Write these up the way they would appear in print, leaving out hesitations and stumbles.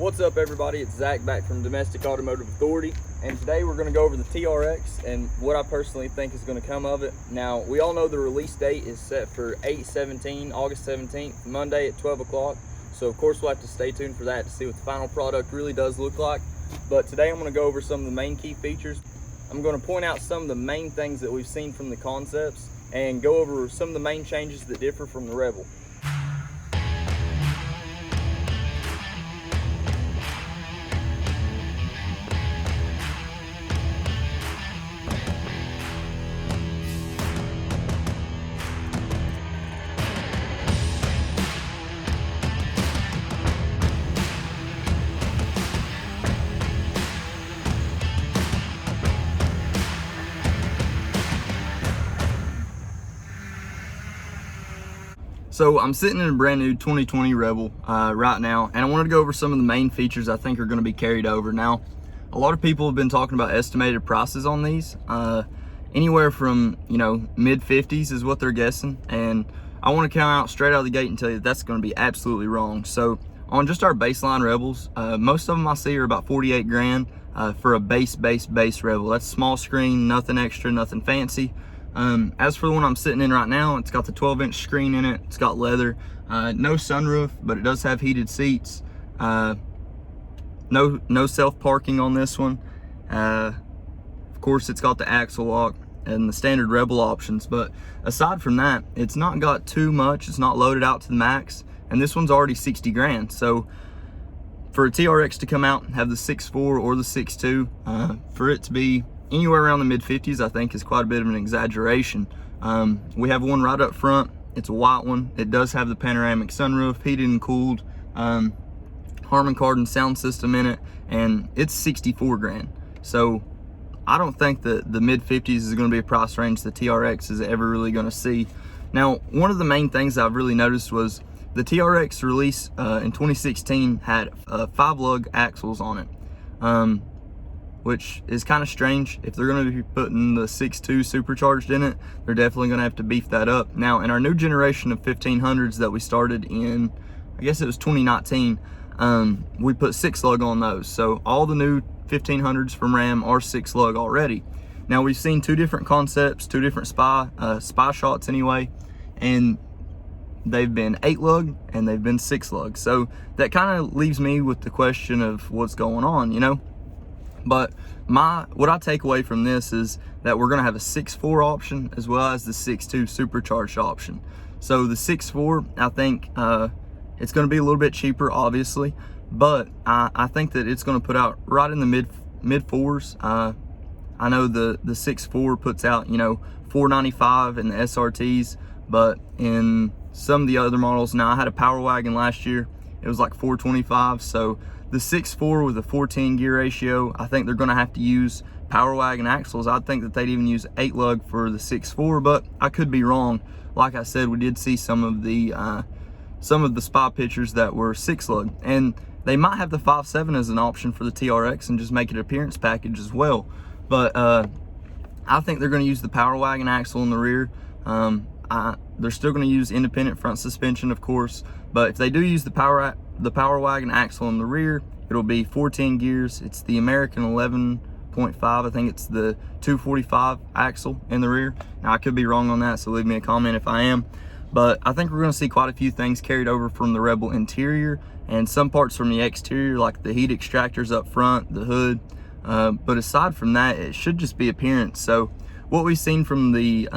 What's up, everybody? It's Zach back from Domestic Automotive Authority, and today we're going to go over the TRX and what I personally think is going to come of it. Now, we all know the release date is set for August 17th, Monday at 12 o'clock. So of course we'll have to stay tuned for that to see what the final product really does look like. But today I'm going to go over some of the main key features. I'm going to point out some of the main things that we've seen from the concepts and go over some of the main changes that differ from the Rebel. So I'm sitting in a brand new 2020 Rebel right now, and I wanted to go over some of the main features I think are going to be carried over. Now, a lot of people have been talking about estimated prices on these, anywhere from, mid 50s is what they're guessing, and I want to come out straight out of the gate and tell you that's going to be absolutely wrong. So on just our baseline Rebels, most of them I see are about 48 grand for a base Rebel. That's small screen, nothing extra, nothing fancy. As for the one I'm sitting in right now, it's got the 12-inch screen in it. It's got leather, no sunroof, but it does have heated seats. No self-parking on this one. Of course, it's got the axle lock and the standard Rebel options. But aside from that, it's not got too much. It's not loaded out to the max, and this one's already 60 grand. So for a TRX to come out and have the 6.4 or the 6.2, for it to be anywhere around the mid 50s, I think is quite a bit of an exaggeration. We have one right up front. It's a white one. It does have the panoramic sunroof, heated and cooled, Harman Kardon sound system in it, and it's 64 grand. So I don't think that the mid 50s is going to be a price range the TRX is ever really going to see. Now, one of the main things I've really noticed was the TRX release in 2016 had 5-lug axles on it. Which is kind of strange. If they're going to be putting the 6.2 supercharged in it, they're definitely going to have to beef that up. Now, in our new generation of 1500s that we started in, I guess it was 2019, we put 6-lug on those. So all the new 1500s from Ram are 6-lug already. Now, we've seen two different concepts, two different spy shots anyway, and they've been 8-lug and they've been 6-lug. So that kind of leaves me with the question of what's going on, But what I take away from this is that we're going to have a 6.4 option as well as the 6.2 supercharged option. So the 6.4, I think it's going to be a little bit cheaper, obviously, but I think that it's going to put out right in the mid fours. I know the 6.4 puts out $495 in the SRTs, but in some of the other models, now I had a Power Wagon last year, it was like $425. So the 6.4 with a 14 gear ratio, I think they're going to have to use Power Wagon axles. I think that they'd even use 8-lug for the 6.4, but I could be wrong. Like I said, we did see some of the spy pictures that were 6-lug, and they might have the 5.7 as an option for the TRX and just make it an appearance package as well. But I think they're going to use the Power Wagon axle in the rear. They're still going to use independent front suspension, of course, but if they do use the Power Wagon axle in the rear, it'll be 14 gears. It's the American 11.5. I think it's the 245 axle in the rear. Now, I could be wrong on that, so leave me a comment if I am. But I think we're going to see quite a few things carried over from the Rebel interior and some parts from the exterior, like the heat extractors up front, the hood. But aside from that, it should just be appearance. So what we've seen from the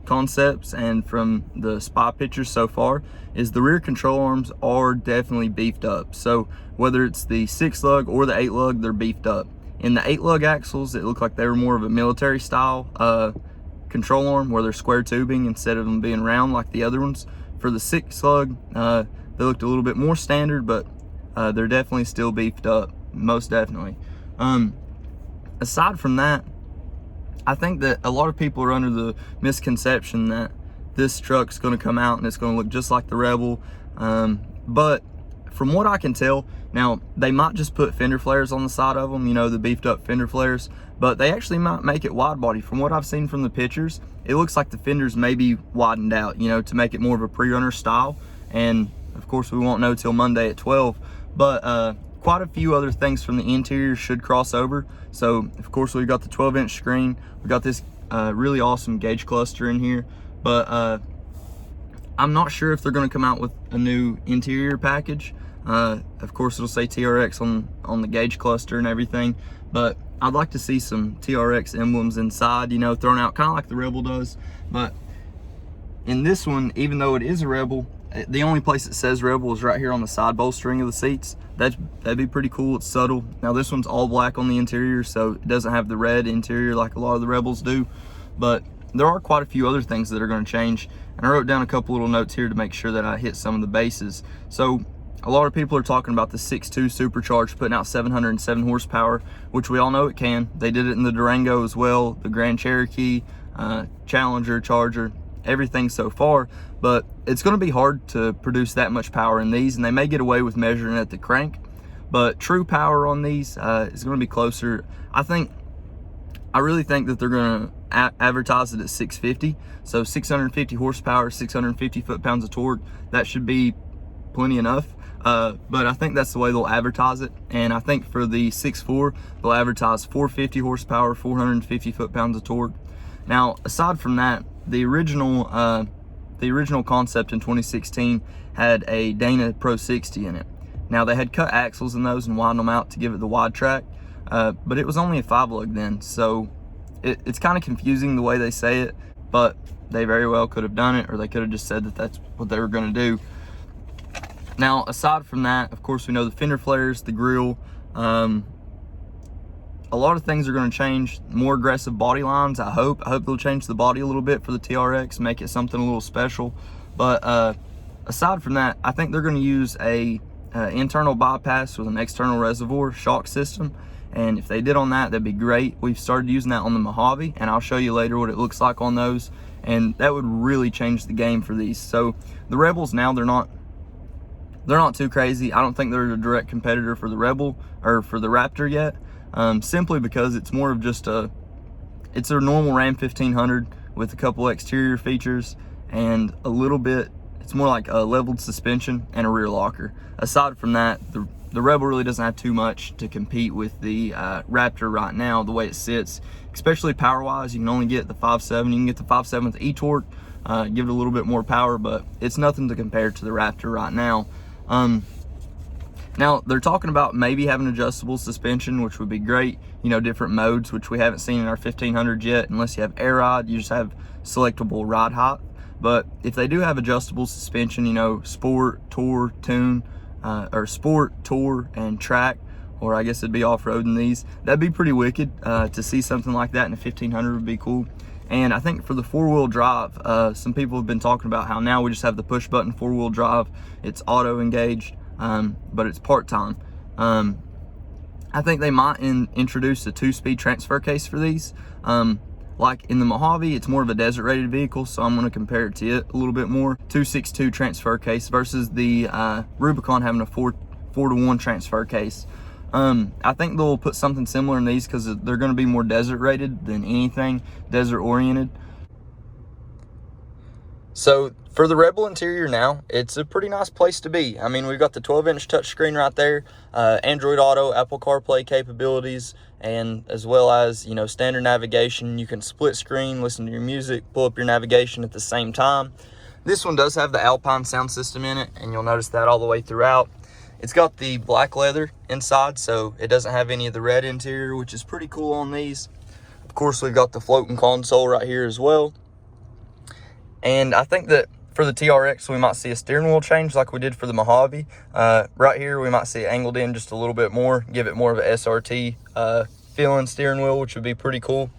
concepts and from the spy pictures so far is the rear control arms are definitely beefed up. So whether it's the 6-lug or the 8-lug, they're beefed up. In the 8-lug axles, it looked like they were more of a military style control arm where they're square tubing instead of them being round like the other ones. For the 6-lug, they looked a little bit more standard, but they're definitely still beefed up, most definitely. Aside from that, I think that a lot of people are under the misconception that this truck's going to come out and it's going to look just like the Rebel. But from what I can tell, now they might just put fender flares on the side of them, the beefed up fender flares, but they actually might make it wide body. From what I've seen from the pictures, it looks like the fenders may be widened out, to make it more of a pre-runner style. And of course we won't know till Monday at 12. But quite a few other things from the interior should cross over. So of course we've got the 12-inch screen, we've got this really awesome gauge cluster in here, but I'm not sure if they're going to come out with a new interior package. Of course it'll say TRX on the gauge cluster and everything, but I'd like to see some TRX emblems inside, you know, thrown out kind of like the Rebel does. But in this one, even though it is a Rebel, the only place it says Rebel is right here on the side bolstering of the seats. That'd be pretty cool. It's subtle. Now this one's all black on the interior, so it doesn't have the red interior like a lot of the Rebels do. But there are quite a few other things that are going to change, and I wrote down a couple little notes here to make sure that I hit some of the bases. So a lot of people are talking about the 6.2 supercharged putting out 707 horsepower, which we all know it can. They did it in the Durango as well, the Grand Cherokee, Challenger, Charger, everything so far. But it's going to be hard to produce that much power in these, and they may get away with measuring at the crank, but true power on these is going to be closer. I really think that they're going to advertise it at 650. So 650 horsepower, 650 foot-pounds of torque, that should be plenty enough. But I think that's the way they'll advertise it. And I think for the 6.4, they'll advertise 450 horsepower, 450 foot-pounds of torque. Now, aside from that, the original concept in 2016 had a Dana Pro 60 in it. Now, they had cut axles in those and widened them out to give it the wide track, but it was only a 5-lug then, so it's kind of confusing the way they say it, but they very well could have done it, or they could have just said that that's what they were going to do. Now, aside from that, of course, we know the fender flares, the grille, a lot of things are going to change. More aggressive body lines, I hope they'll change the body a little bit for the TRX, make it something a little special. But aside from that, I think they're going to use a internal bypass with an external reservoir shock system, and if they did on that, that'd be great. We've started using that on the Mojave, and I'll show you later what it looks like on those, and that would really change the game for these. So the Rebels now, they're not too crazy. I don't think they're a direct competitor for the Rebel or for the Raptor yet, simply because it's more of just it's a normal Ram 1500 with a couple exterior features and a little bit, it's more like a leveled suspension and a rear locker. Aside from that, the Rebel really doesn't have too much to compete with the Raptor right now, the way it sits, especially power-wise. You can only get the 5.7. You can get the 5.7 with e-torque, give it a little bit more power, but it's nothing to compare to the Raptor right now. Now, they're talking about maybe having adjustable suspension, which would be great, you know, different modes, which we haven't seen in our 1500 yet. Unless you have air ride, you just have selectable ride height. But if they do have adjustable suspension, you know, sport, tour, tune, or sport, tour, and track, or I guess it'd be off-road in these, that'd be pretty wicked. To see something like that in a 1500 would be cool. And I think for the 4-wheel drive, some people have been talking about how now we just have the push-button 4-wheel drive. It's auto-engaged, but it's part-time. I think they might introduce a 2-speed transfer case for these. Like in the Mojave, it's more of a desert-rated vehicle, so I'm going to compare it to it a little bit more. 2.62 transfer case versus the Rubicon having a 4-to-1 transfer case. I think they'll put something similar in these because they're going to be more desert-rated than anything desert-oriented. So for the Rebel interior now, it's a pretty nice place to be. I mean, we've got the 12-inch touchscreen right there, Android Auto, Apple CarPlay capabilities, and as well as, you know, standard navigation. You can split screen, listen to your music, pull up your navigation at the same time. This one does have the Alpine sound system in it, and you'll notice that all the way throughout. It's got the black leather inside, so it doesn't have any of the red interior, which is pretty cool on these. Of course, we've got the floating console right here as well. And I think that for the TRX, we might see a steering wheel change like we did for the Mojave. Right here, we might see it angled in just a little bit more, give it more of a SRT feeling steering wheel, which would be pretty cool.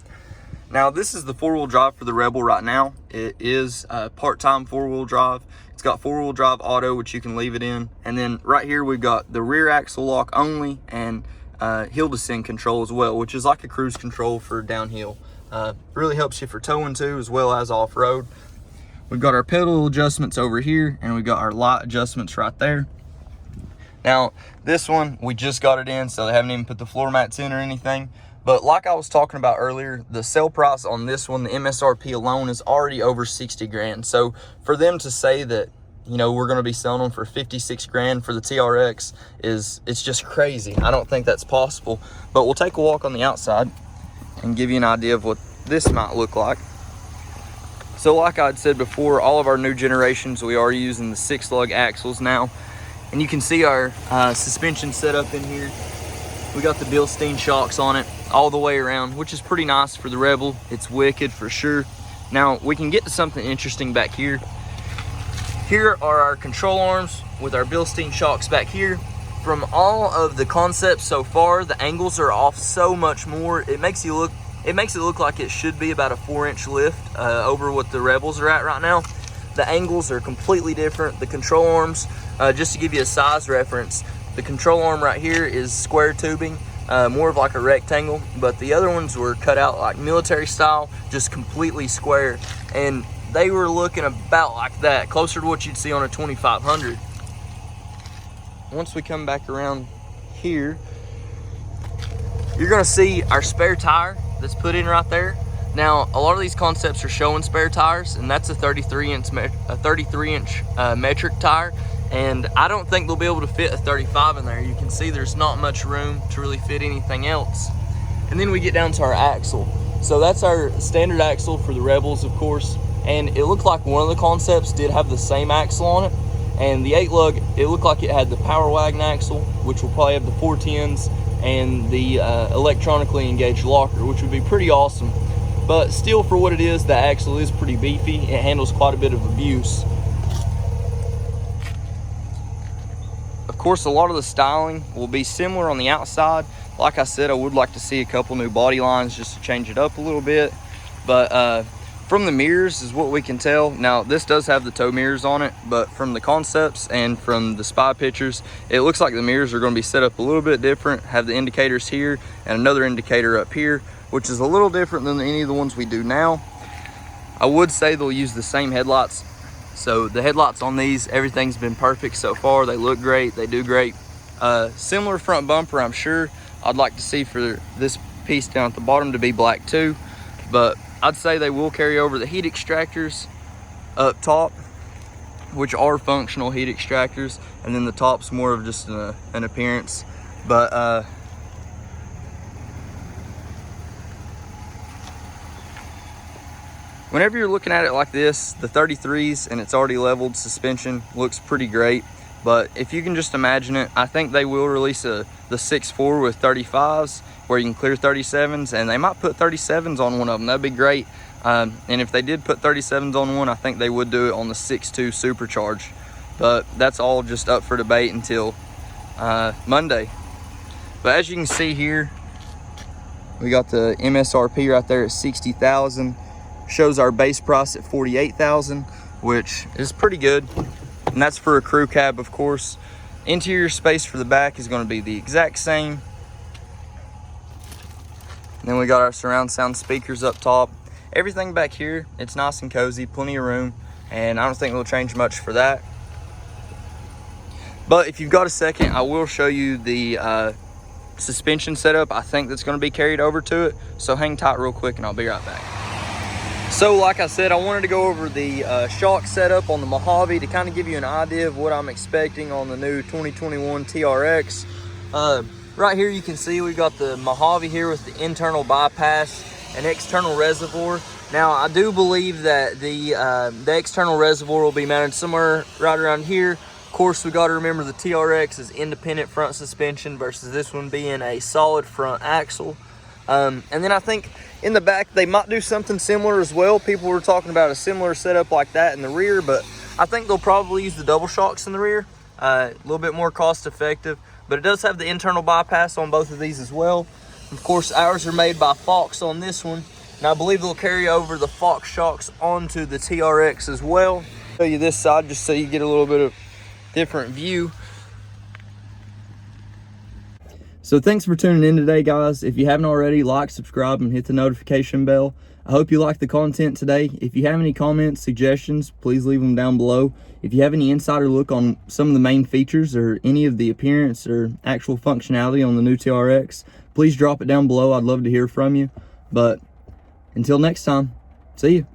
Now, this is the 4-wheel drive for the Rebel right now. It is part-time 4-wheel drive. It's got 4-wheel drive auto, which you can leave it in. And then right here, we've got the rear axle lock only and hill descent control as well, which is like a cruise control for downhill. Really helps you for towing too, as well as off-road. We've got our pedal adjustments over here, and we've got our light adjustments right there. Now, this one, we just got it in, so they haven't even put the floor mats in or anything. But like I was talking about earlier, the sale price on this one, the MSRP alone, is already over 60 grand. So for them to say that, you know, we're going to be selling them for 56 grand for the TRX it's just crazy. I don't think that's possible, but we'll take a walk on the outside and give you an idea of what this might look like. So like I'd said before, all of our new generations, we are using the 6-lug axles now, and you can see our suspension setup in here. We got the Bilstein shocks on it all the way around, which is pretty nice for the Rebel. It's wicked for sure. Now we can get to something interesting back here. Here are our control arms with our Bilstein shocks back here. From all of the concepts so far, the angles are off so much more. It makes it look like it should be about a 4-inch lift over what the Rebels are at right now. The angles are completely different. The control arms, just to give you a size reference, the control arm right here is square tubing, more of like a rectangle, but the other ones were cut out like military style, just completely square, and they were looking about like that, closer to what you'd see on a 2500. Once we come back around here, you're gonna see our spare tire that's put in right there. Now, a lot of these concepts are showing spare tires, and that's a 33-inch metric tire, and I don't think they'll be able to fit a 35 in there. You can see there's not much room to really fit anything else. And then we get down to our axle. So that's our standard axle for the Rebels, of course, and it looked like one of the concepts did have the same axle on it. And the 8-lug, it looked like it had the power wagon axle, which will probably have the 410s, and the electronically engaged locker, which would be pretty awesome. But still, for what it is, the axle is pretty beefy. It handles quite a bit of abuse. Of course, a lot of the styling will be similar on the outside. Like I said, I would like to see a couple new body lines just to change it up a little bit. But from the mirrors is what we can tell. Now, this does have the tow mirrors on it, but from the concepts and from the spy pictures, it looks like the mirrors are going to be set up a little bit different. Have the indicators here and another indicator up here, which is a little different than any of the ones we do now. I would say they'll use the same headlights. So the headlights on these, everything's been perfect so far. They look great, they do great. Similar front bumper, I'm sure. I'd like to see for this piece down at the bottom to be black too, but I'd say they will carry over the heat extractors up top, which are functional heat extractors, and then the top's more of just an appearance. But whenever you're looking at it like this, the 33s and it's already leveled suspension looks pretty great. But if you can just imagine it, I think they will release the 6.4 with 35s where you can clear 37s, and they might put 37s on one of them. That'd be great. And if they did put 37s on one, I think they would do it on the 6.2 supercharge. But that's all just up for debate until Monday. But as you can see here, we got the MSRP right there at 60,000. Shows our base price at 48,000, which is pretty good. And that's for a crew cab, of course. Interior space for the back is going to be the exact same. And then we got our surround sound speakers up top. Everything back here, it's nice and cozy, plenty of room, and I don't think we'll change much for that. But if you've got a second, I will show you the suspension setup I think that's going to be carried over to it. So hang tight real quick and I'll be right back. So like I said, I wanted to go over the shock setup on the Mojave to kind of give you an idea of what I'm expecting on the new 2021 TRX. Right here you can see we got the Mojave here with the internal bypass and external reservoir. Now I do believe that the external reservoir will be mounted somewhere right around here. Of course, we got to remember the TRX is independent front suspension versus this one being a solid front axle. And then I think in the back they might do something similar as well. People were talking about a similar setup like that in the rear, but I think they'll probably use the double shocks in the rear. A little bit more cost effective, but it does have the internal bypass on both of these as well. Of course, ours are made by Fox on this one, and I believe they'll carry over the Fox shocks onto the TRX as well. I'll show you this side just so you get a little bit of different view. So thanks for tuning in today, guys. If you haven't already, like, subscribe, and hit the notification bell. I hope you liked the content today. If you have any comments, suggestions, please leave them down below. If you have any insider look on some of the main features or any of the appearance or actual functionality on the new TRX, please drop it down below. I'd love to hear from you. But until next time, see you.